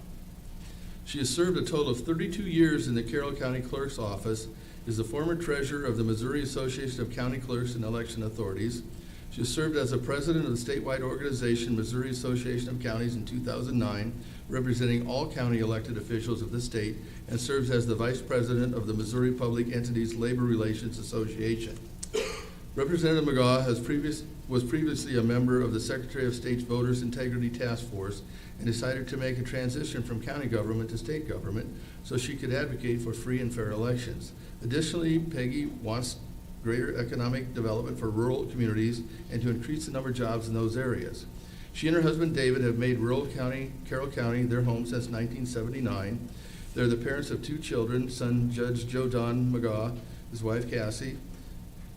She has served a total of 32 years in the Carroll County Clerk's office, is the former treasurer of the Missouri Association of County Clerks and Election Authorities. She has served as the president of the statewide organization, Missouri Association of Counties, in 2009, representing all county elected officials of the state, and serves as the vice president of the Missouri Public Entities Labor Relations Association. Representative McGaugh was previously a member of the Secretary of State's Voters Integrity Task Force and decided to make a transition from county government to state government so she could advocate for free and fair elections. Additionally, Peggy wants greater economic development for rural communities and to increase the number of jobs in those areas. She and her husband David have made rural Carroll County their home since 1979. They're the parents of 2 children, son Judge Jodan McGaugh, his wife Cassie,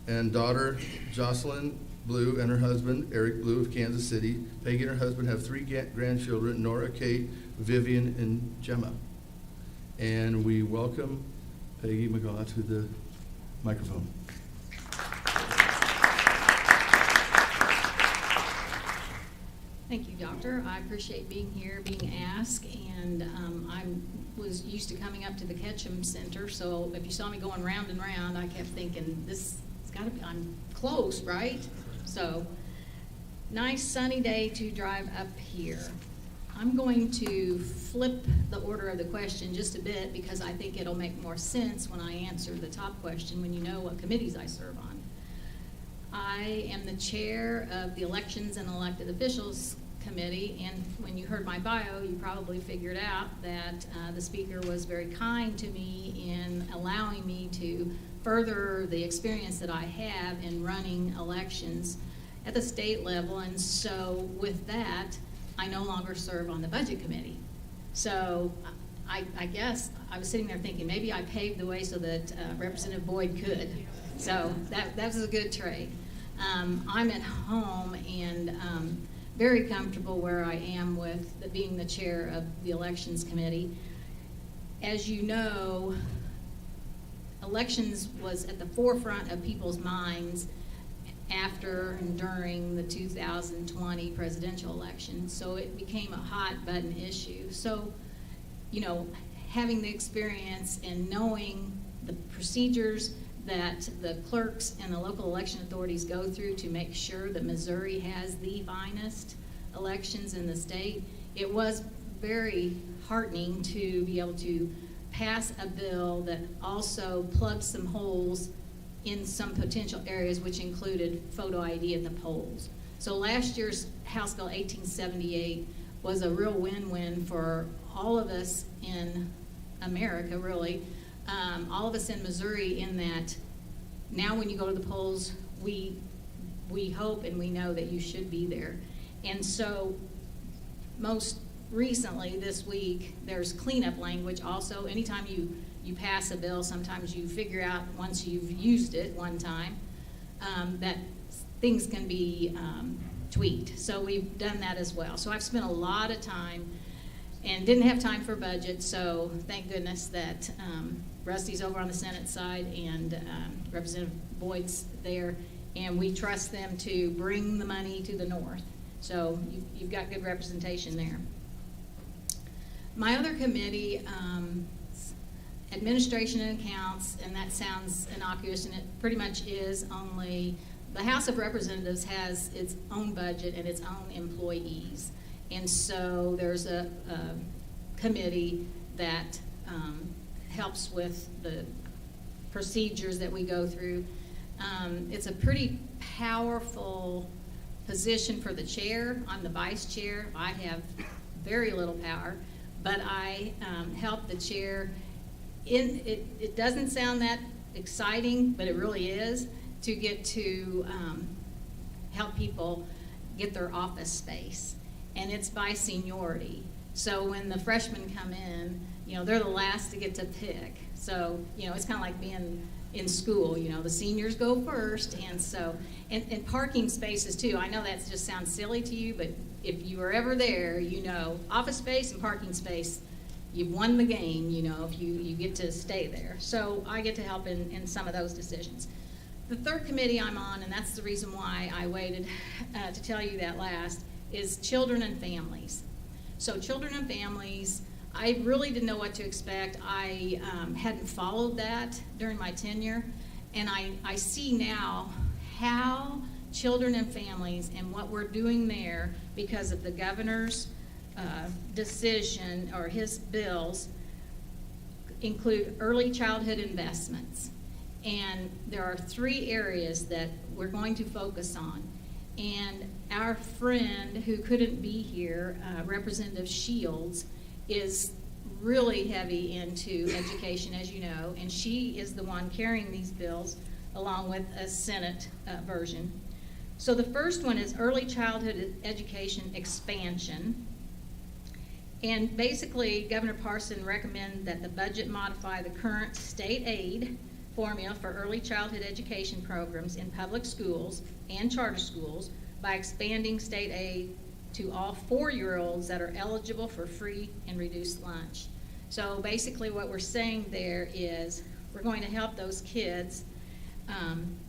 and daughter Jocelyn Blue and her husband Eric Blue of Kansas City. Peggy and her husband have 3 grandchildren, Nora, Kate, Vivian, and Gemma. And we welcome Peggy McGaugh to the microphone. Thank you, Doctor. I appreciate being here, being asked, and I was used to coming up to the Ketchum Center, so if you saw me going round and round, I kept thinking, this has got to be, I'm close, right? So, nice sunny day to drive up here. I'm going to flip the order of the question just a bit because I think it'll make more sense when I answer the top question when you know what committees I serve on. I am the chair of the Elections and Elected Officials Committee, and when you heard my bio, you probably figured out that the speaker was very kind to me in allowing me to further the experience that I have in running elections at the state level, and so with that, I no longer serve on the Budget Committee. So I guess I was sitting there thinking maybe I paved the way so that Representative Boyd could. So that was a good trade. I'm at home and very comfortable where I am with being the chair of the Elections Committee. As you know, elections was at the forefront of people's minds after and during the 2020 presidential election, so it became a hot button issue. So, you know, having the experience and knowing the procedures, that the clerks and the local election authorities go through to make sure that Missouri has the finest elections in the state, it was very heartening to be able to pass a bill that also plugged some holes in some potential areas, which included photo ID at the polls. So last year's House Bill 1878 was a real win-win for all of us in America, really. All of us in Missouri, in that now when you go to the polls, we hope and we know that you should be there. And so most recently this week, there's cleanup language also. Anytime you pass a bill, sometimes you figure out once you've used it one time that things can be tweaked. So we've done that as well. So I've spent a lot of time and didn't have time for budget, so thank goodness that Rusty's over on the Senate side and Representative Boyd's there, and we trust them to bring the money to the north. So you've got good representation there. My other committee, administration and accounts, and that sounds innocuous, and it pretty much is. Only the House of Representatives has its own budget and its own employees. And so there's a committee that helps with the procedures that we go through. It's a pretty powerful position for the chair. I'm the vice chair. I have very little power, but I help the chair. It doesn't sound that exciting, but it really is, to get to help people get their office space. And it's by seniority. So when the freshmen come in, they're the last to get to pick. So, it's kind of like being in school, the seniors go first. And so, and parking spaces too. I know that just sounds silly to you, but if you were ever there, office space and parking space, you've won the game, if you get to stay there. So I get to help in some of those decisions. The third committee I'm on, and that's the reason why I waited to tell you that last, is children and families. So children and families, I really didn't know what to expect. I hadn't followed that during my tenure, and I see now how children and families and what we're doing there because of the governor's decision, or his bills, include early childhood investments. And there are 3 areas that we're going to focus on. And our friend who couldn't be here, Representative Shields, is really heavy into education, as you know, and she is the one carrying these bills along with a Senate version. So the first one is early childhood education expansion. And basically, Governor Parson recommended that the budget modify the current state aid formula for early childhood education programs in public schools and charter schools by expanding state aid to all 4-year-olds that are eligible for free and reduced lunch. So basically what we're saying there is we're going to help those kids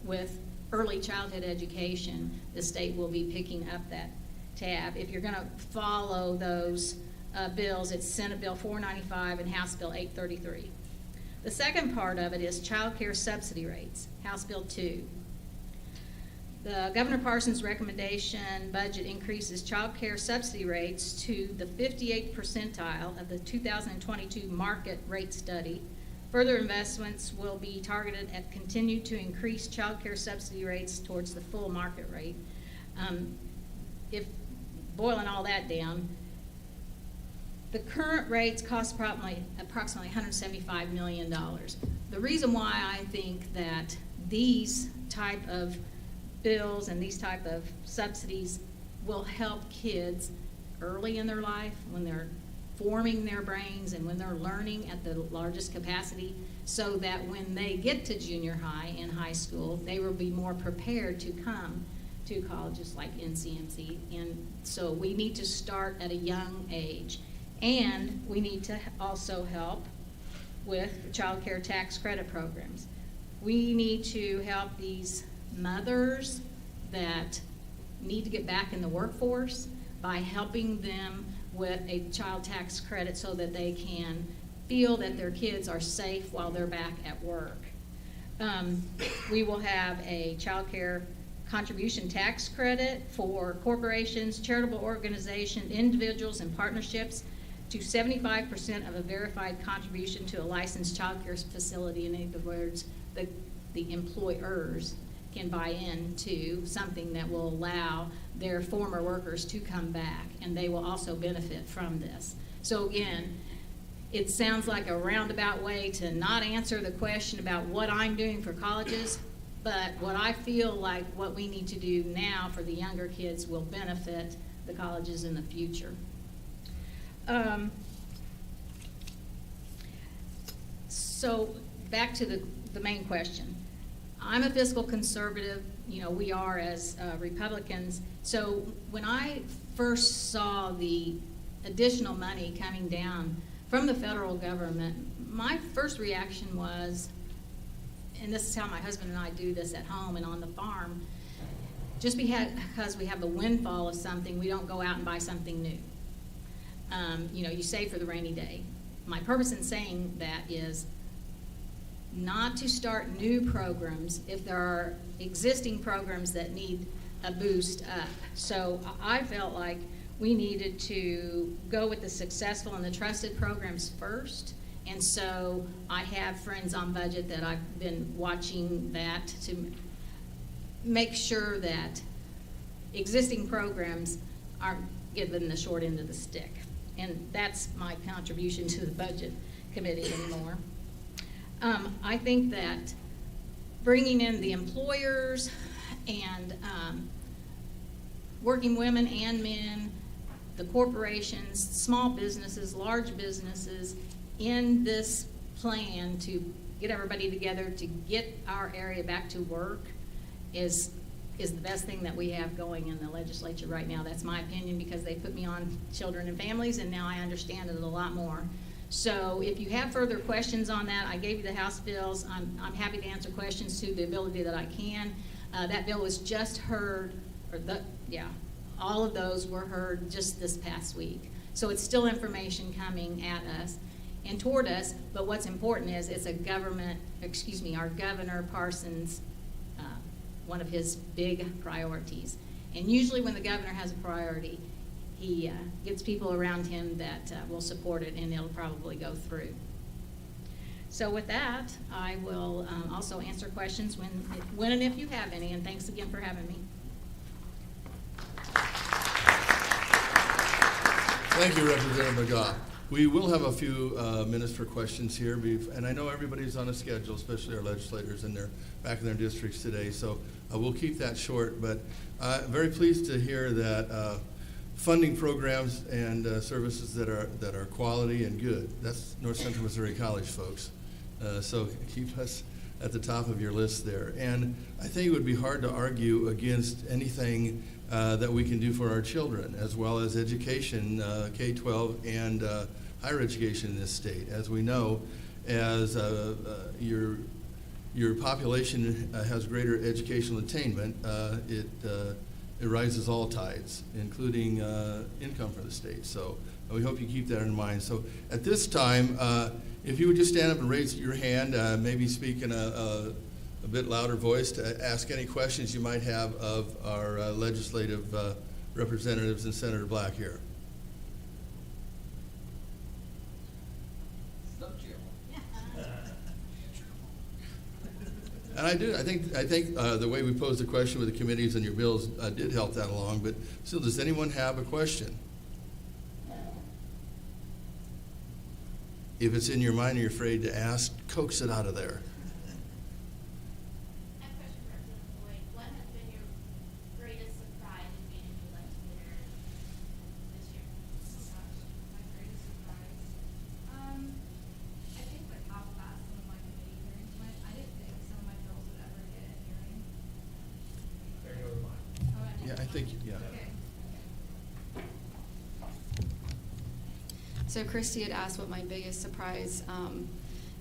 with early childhood education. The state will be picking up that tab. If you're going to follow those bills, it's Senate Bill 495 and House Bill 833. The second part of it is child care subsidy rates, House Bill 2. The Governor Parson's recommendation budget increases child care subsidy rates to the 58th percentile of the 2022 market rate study. Further investments will be targeted at continue to increase child care subsidy rates towards the full market rate. If boiling all that down, the current rates cost approximately $175 million. The reason why I think that these type of bills and these type of subsidies will help kids early in their life when they're forming their brains and when they're learning at the largest capacity, so that when they get to junior high and high school, they will be more prepared to come to colleges like NCMC. And so we need to start at a young age. And we need to also help with child care tax credit programs. We need to help these mothers that need to get back in the workforce by helping them with a child tax credit so that they can feel that their kids are safe while they're back at work. We will have a child care contribution tax credit for corporations, charitable organizations, individuals, and partnerships to 75% of a verified contribution to a licensed child care facility. In other words, the employers can buy into something that will allow their former workers to come back, and they will also benefit from this. So again, it sounds like a roundabout way to not answer the question about what I'm doing for colleges, but what I feel like what we need to do now for the younger kids will benefit the colleges in the future. So back to the main question. I'm a fiscal conservative, you know, we are as Republicans. So when I first saw the additional money coming down from the federal government, my first reaction was, and this is how my husband and I do this at home and on the farm, just because we have the windfall of something, we don't go out and buy something new. You know, you save for the rainy day. My purpose in saying that is not to start new programs if there are existing programs that need a boost up. So I felt like we needed to go with the successful and the trusted programs first. And so I have friends on budget that I've been watching that to make sure that existing programs aren't given the short end of the stick. And that's my contribution to the budget committee anymore. I think that bringing in the employers and working women and men, the corporations, small businesses, large businesses, in this plan to get everybody together to get our area back to work is the best thing that we have going in the legislature right now. That's my opinion because they put me on children and families, and now I understand it a lot more. So if you have further questions on that, I gave you the House bills. I'm happy to answer questions to the ability that I can. That bill was just heard, all of those were heard just this past week. So it's still information coming at us and toward us, but what's important is it's our Governor Parsons, one of his big priorities. And usually when the governor has a priority, he gets people around him that will support it, and it'll probably go through. So with that, I will also answer questions when and if you have any, and thanks again for having me. Thank you, Representative McGaugh. We will have a few minutes for questions here, and I know everybody's on a schedule, especially our legislators, and they're back in their districts today, so we'll keep that short. But very pleased to hear that funding programs and services that are quality and good. That's North Central Missouri College, folks. So keep us at the top of your list there. And I think it would be hard to argue against anything that we can do for our children, as well as education, K-12 and higher education in this state. As we know, as your population has greater educational attainment, it rises all tides, including income for the state. So we hope you keep that in mind. So at this time, if you would just stand up and raise your hand, maybe speak in a bit louder voice to ask any questions you might have of our legislative representatives and Senator Black here. And I think the way we posed the question with the committees and your bills did help that along, but still, does anyone have a question? If it's in your mind and you're afraid to ask, coax it out of there. So Christy had asked what my biggest surprise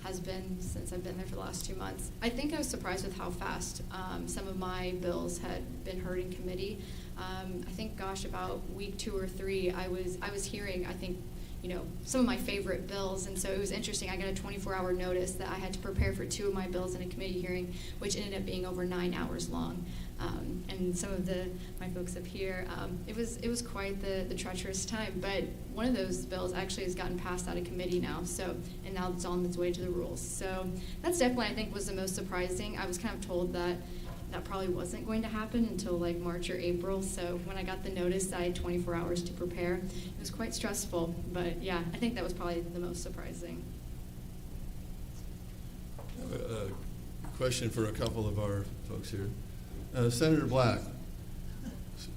has been since I've been there for the last 2 months. I think I was surprised with how fast some of my bills had been heard in committee. I think, gosh, about week 2 or 3, I was hearing, I think, some of my favorite bills. And so it was interesting. I got a 24-hour notice that I had to prepare for 2 of my bills in a committee hearing, which ended up being over 9 hours long. And some of my folks up here, it was quite the treacherous time. But one of those bills actually has gotten passed out of committee now, and now it's on its way to the rules. So that's definitely, I think, was the most surprising. I was kind of told that probably wasn't going to happen until like March or April. So when I got the notice, I had 24 hours to prepare. It was quite stressful, but yeah, I think that was probably the most surprising. I have a question for a couple of our folks here. Senator Black,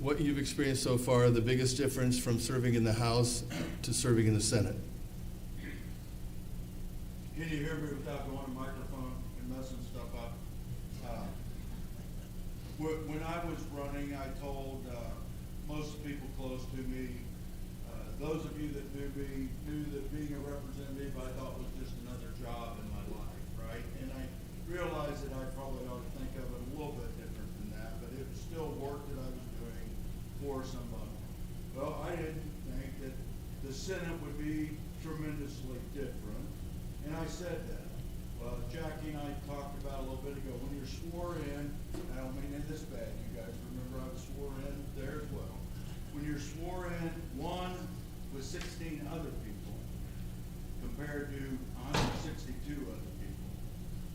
what you've experienced so far, the biggest difference from serving in the House to serving in the Senate? Can you hear me without going to microphone and messing stuff up? When I was running, I told most people close to me, those of you that knew me knew that being a representative I thought was just another job in my life, right? And I realized that I probably ought to think of it a little bit different than that, but it was still work that I was doing for somebody. Well, I didn't think that the Senate would be tremendously different, and I said that. Well, Jackie and I talked about a little bit ago, when you're sworn in, I don't mean in this bad, you guys remember I was sworn in there as well. When you're sworn in, one with 16 other people compared to 162 other people,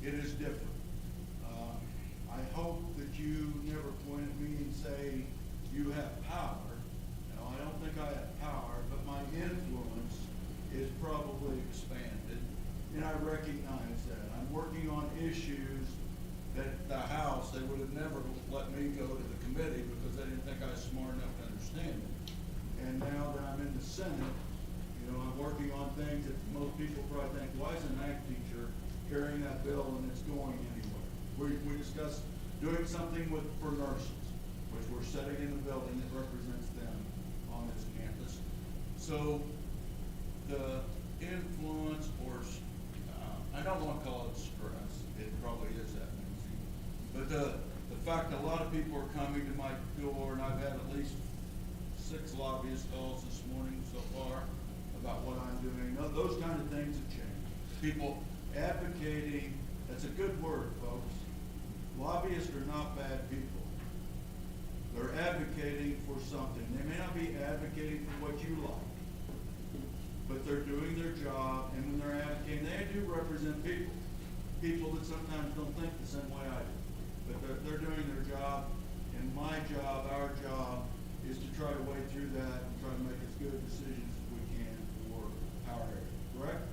it is different. I hope that you never point at me and say you have power. No, I don't think I have power, but my influence is probably expanded, and I recognize that. I'm working on issues that the House, they would have never let me go to the committee because they didn't think I was smart enough to understand it. And now that I'm in the Senate, I'm working on things that most people probably think, why is an ag teacher carrying that bill and it's going anywhere? We discussed doing something for nurses, which we're setting in the building that represents them on this campus. So the influence I don't want to call it stress. It probably is that, Nancy. But the fact that a lot of people are coming to my door, and I've had at least 6 lobbyist calls this morning so far about what I'm doing. Those kind of things have changed. People advocating, that's a good word, folks. Lobbyists are not bad people. They're advocating for something. They may not be advocating for what you like, but they're doing their job, and when they're advocating, they do represent people that sometimes don't think the same way I do. But they're doing their job, and my job, our job, is to try to wade through that and try to make as good decisions as we can for our area. Correct?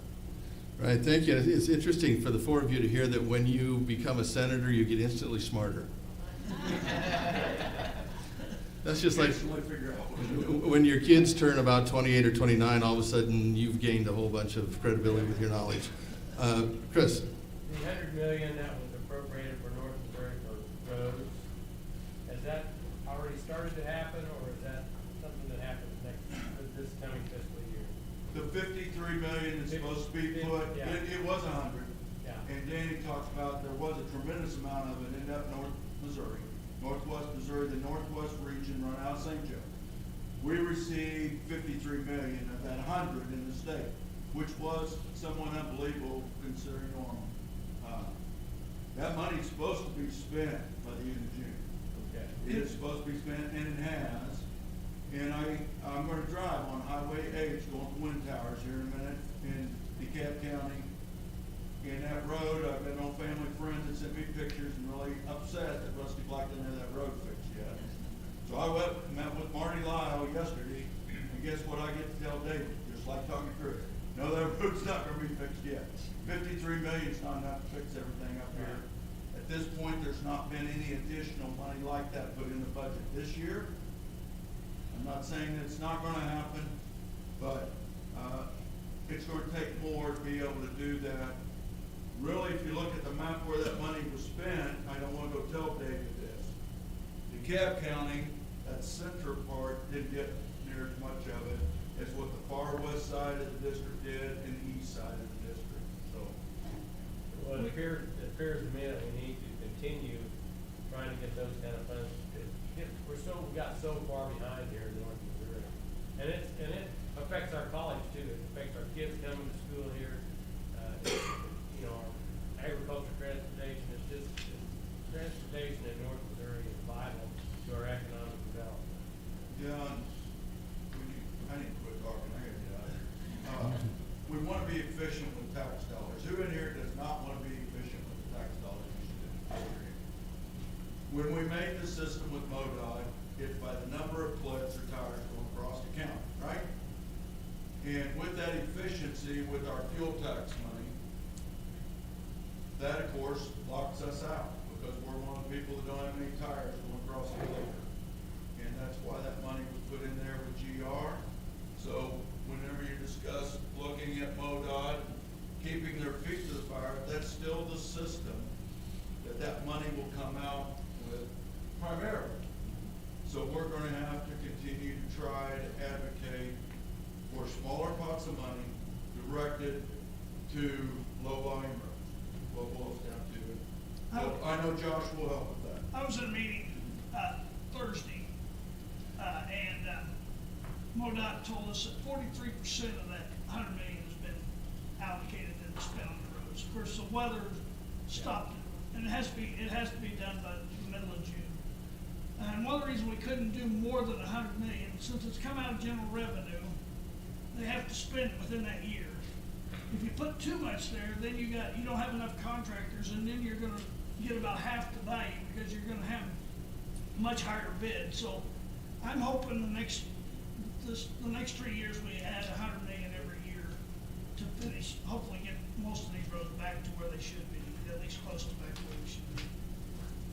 Right, thank you. It's interesting for the 4 of you to hear that when you become a senator, you get instantly smarter. That's just like when your kids turn about 28 or 29, all of a sudden you've gained a whole bunch of credibility with your knowledge. Chris? The $100 million that was appropriated for North Missouri for roads, has that already started to happen, or is that something that happens this coming fiscal year? The $53 million is supposed to be put, Yeah. it was 100. Yeah. And Danny talks about there was a tremendous amount of it in up North Missouri, Northwest Missouri, the Northwest region run out of St. Joe. We received $53 million of that 100 in the state, which was somewhat unbelievable considering normal. That money's supposed to be spent by the end of June. Okay. It is supposed to be spent, and it has. And I'm going to drive on Highway H going to Wind Towers here in a minute in DeKalb County. In that road, I've got no family friends that sent me pictures and really upset that Rusty Black didn't have that road fixed yet. So I went and met with Marty Lyle yesterday, and guess what I get to tell David, just like talking to Chris? No, that road's not going to be fixed yet. $53 million is not enough to fix everything up here. At this point, there's not been any additional money like that put in the budget this year. I'm not saying that it's not going to happen, but it's going to take more to be able to do that. Really, if you look at the map where that money was spent, I don't want to go tell David this. DeKalb County, that center part, didn't get near as much of it as what the far west side of the district did and the east side of the district. So, Well, it appears to me that we need to continue trying to get those kind of funds. We got so far behind here in North Missouri. And it affects our college too. It kids coming to school here. You know, our agriculture transportation is just, transportation in North Missouri is vital to our economic development. Yeah, I need to quit talking, I gotta get out of here. We wanna be efficient with tax dollars. Who in here does not wanna be efficient with the tax dollars we spend? When we made the system with MoDOT, it's by the number of clips or tires going across the county, right? And with that efficiency, with our fuel tax money, that of course locks us out, because we're one of the people that don't have any tires going across the lake. And that's why that money was put in there with GR. So whenever you discuss looking at MoDOT, keeping their feet to the fire, that's still the system that money will come out with primarily. So we're gonna have to continue to try to advocate for smaller pots of money directed to low volume roads. What boils down to it. So I know Josh will help with that. I was in a meeting Thursday, and MoDOT told us that 43% of that 100 million has been allocated and spent on the roads. Of course, the weather stopped it, and it has to be done by the middle of June. And one of the reasons we couldn't do more than 100 million, since it's come out of general revenue, they have to spend it within that year. If you put too much there, then you don't have enough contractors, and then you're gonna get about half the value, because you're gonna have much higher bid. So I'm hoping the next 3 years we add 100 million every year to finish, hopefully get most of these roads back to where they should be, at least close to back to where they should be.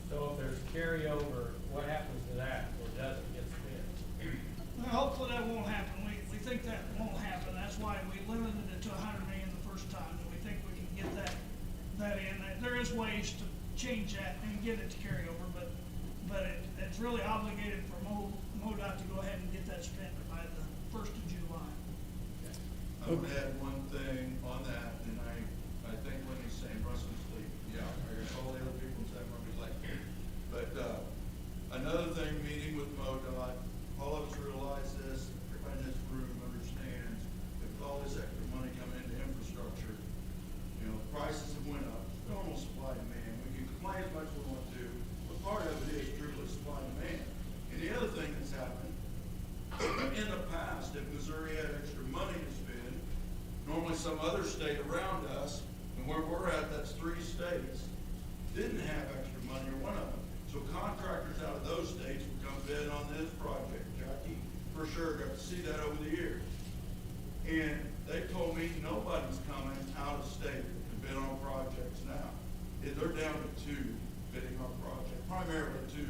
So if there's carryover, what happens to that, or does it get spent? Well, hopefully that won't happen. We think that won't happen. That's why we limited it to 100 million the first time, and we think we can get that in. There is ways to change that and get it to carry over, but it's really obligated for MoDOT to go ahead and get that spent by the 1st of July. I would add one thing on that, and I think when he's saying Russell's League, yeah, I heard all the other people say Russell's League. But, another thing, meeting with MoDOT, all of us realize this, everybody in this room understands, that with all this extra money coming into infrastructure, you know, prices have went up, normal supply and demand, we can complain as much as we want to, but part of it is truly supply and demand. And the other thing that's happened, in the past, if Missouri had extra money to spend, normally some other state around us, and where we're at, that's 3 states, didn't have extra money, or one of them. So contractors out of those states would come bid on this project. Jackie, for sure, got to see that over the years. And they told me nobody's coming out of state to bid on projects now. They're down to 2 bidding on projects, primarily 2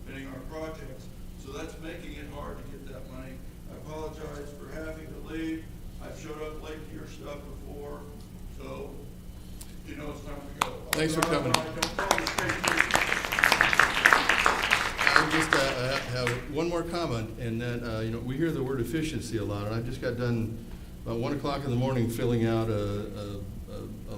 bidding on projects. So that's making it hard to get that money. I apologize for having to leave. I've showed up late to your stuff before, so you know it's time to go. Thanks for coming. I just have one more comment, and that, you know, we hear the word efficiency a lot, and I just got done about 1 o'clock in the morning filling out a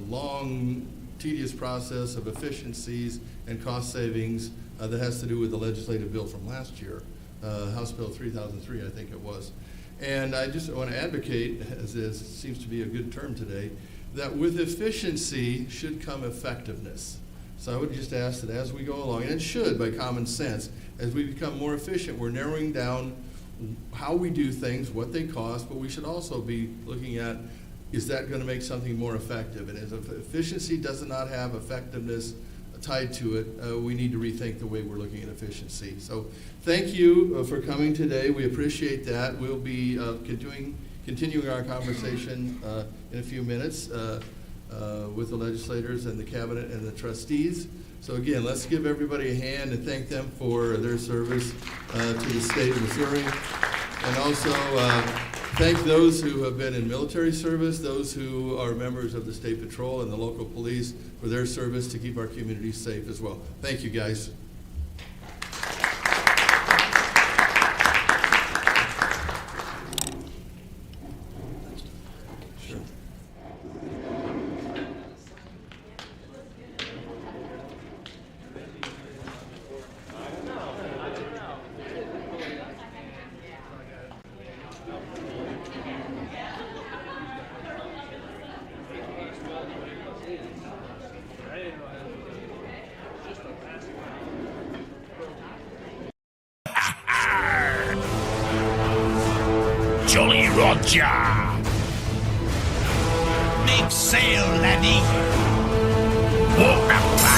long, tedious process of efficiencies and cost savings that has to do with the legislative bill from last year, House Bill 3003, I think it was. And I just want to advocate, as seems to be a good term today, that with efficiency should come effectiveness. So I would just ask that as we go along, and it should by common sense, as we become more efficient, we're narrowing down how we do things, what they cost, but we should also be looking at, is that going to make something more effective? And if efficiency does not have effectiveness tied to it, we need to rethink the way we're looking at efficiency. So thank you for coming today. We appreciate that. We'll be continuing our conversation in a few minutes with the legislators and the cabinet and the trustees. So again, let's give everybody a hand and thank them for their service to the state of Missouri. And also thank those who have been in military service, those who are members of the State Patrol and the local police for their service to keep our communities safe as well. Thank you, guys. Just a last Jolly Roger! Make sail, laddie! Walk that